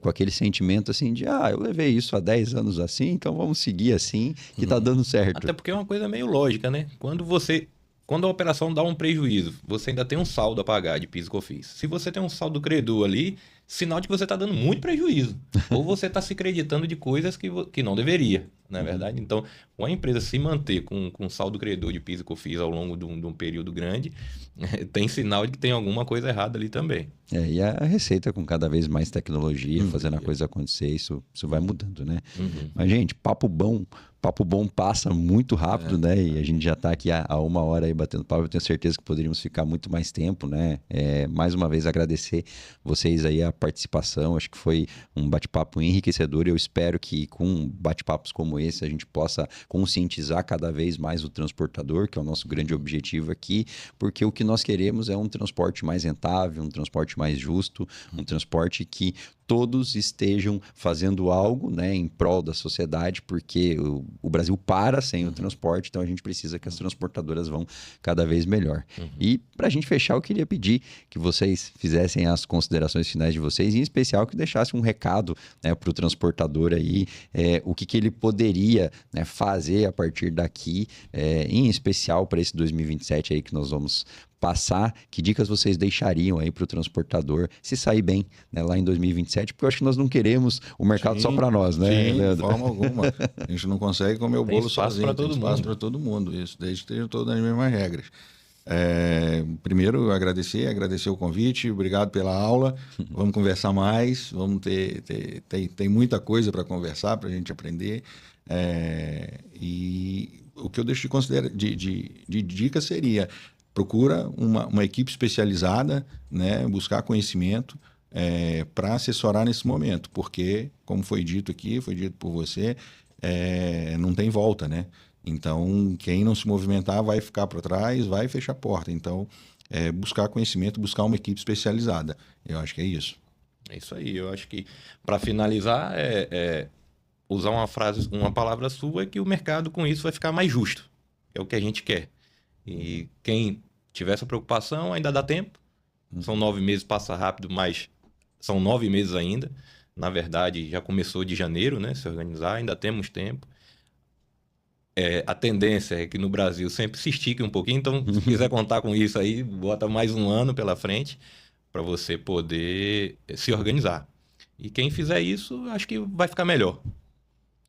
com aquele sentimento assim de, eu levei isso há 10 anos assim, então vamos seguir assim, que tá dando certo. Até porque é uma coisa meio lógica, né? Quando a operação dá um prejuízo, você ainda tem um saldo a pagar de PIS e COFINS. Se você tem um saldo credor ali, sinal de que você está dando muito prejuízo. Ou você está se acreditando de coisas que não deveria, não é verdade? Então, uma empresa se manter com saldo credor de PIS e COFINS ao longo de um período grande, tem sinal de que tem alguma coisa errada ali também. E a Receita com cada vez mais tecnologia, fazendo a coisa acontecer, isso vai mudando, né? Mas, gente, papo bom passa muito rápido, né? E a gente já está aqui há 1 hora aí batendo papo. Eu tenho certeza que poderíamos ficar muito mais tempo, né? Mais uma vez agradecer vocês aí a participação. Acho que foi um bate-papo enriquecedor. Eu espero que com bate-papos como esse a gente possa conscientizar cada vez mais o transportador, que é o nosso grande objetivo aqui, porque o que nós queremos é um transporte mais rentável, um transporte mais justo, um transporte que todos estejam fazendo algo, né, em prol da sociedade, porque o Brasil para sem o transporte, então a gente precisa que as transportadoras vão cada vez melhor. E para a gente fechar, eu queria pedir que vocês fizessem as considerações finais de vocês, em especial que deixassem um recado, né, para o transportador aí, o que ele poderia, né, fazer a partir daqui, em especial para esse 2027 aí que nós vamos passar, que dicas vocês deixariam aí para o transportador se sair bem, né, lá em 2027? Porque eu acho que nós não queremos o mercado só para nós, né, sim, Leandro? de forma alguma. A gente não consegue comer o bolo sozinho. Tem espaço para todo mundo, isso, desde que estejam todas as mesmas regras. Primeiro, agradecer o convite, obrigado pela aula. Vamos conversar mais, vamos tem muita coisa para conversar, para a gente aprender. E o que eu deixo de dica seria: procura uma equipe especializada, né, buscar conhecimento para assessorar nesse momento, porque, como foi dito aqui, foi dito por você, não tem volta, né? Então, quem não se movimentar vai ficar para trás, vai fechar a porta. Então, buscar conhecimento, buscar uma equipe especializada. Eu acho que é isso. É isso aí. Eu acho que, para finalizar, usar uma palavra sua, que o mercado com isso vai ficar mais justo. É o que a gente quer. E quem tiver essa preocupação, ainda dá tempo. São 9 meses, passa rápido, mas são 9 meses ainda. Na verdade, já começou de janeiro, né? Se organizar, ainda temos tempo. A tendência é que no Brasil sempre se estique um pouquinho. Então, se quiser contar com isso aí, bota mais 1 ano pela frente para você poder se organizar. E quem fizer isso, acho que vai ficar melhor.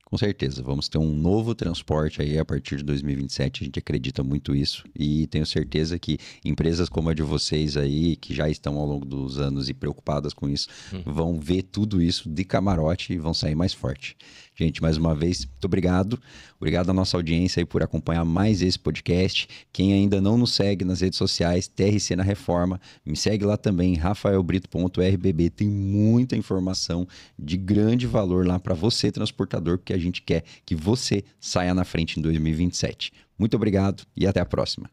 Com certeza, vamos ter um novo transporte aí a partir de 2027, a gente acredita muito isso e tenho certeza que empresas como a de vocês aí, que já estão ao longo dos anos e preocupadas com isso, vão ver tudo isso de camarote e vão sair mais forte. Gente, mais uma vez, muito obrigado. Obrigado à nossa audiência aí por acompanhar mais esse podcast. Quem ainda não nos segue nas redes sociais, TRC na Reforma, me segue lá também, rafaelbrito.rbb. Tem muita informação de grande valor lá para você, transportador, porque a gente quer que você saia na frente em 2027. Muito obrigado e até a próxima.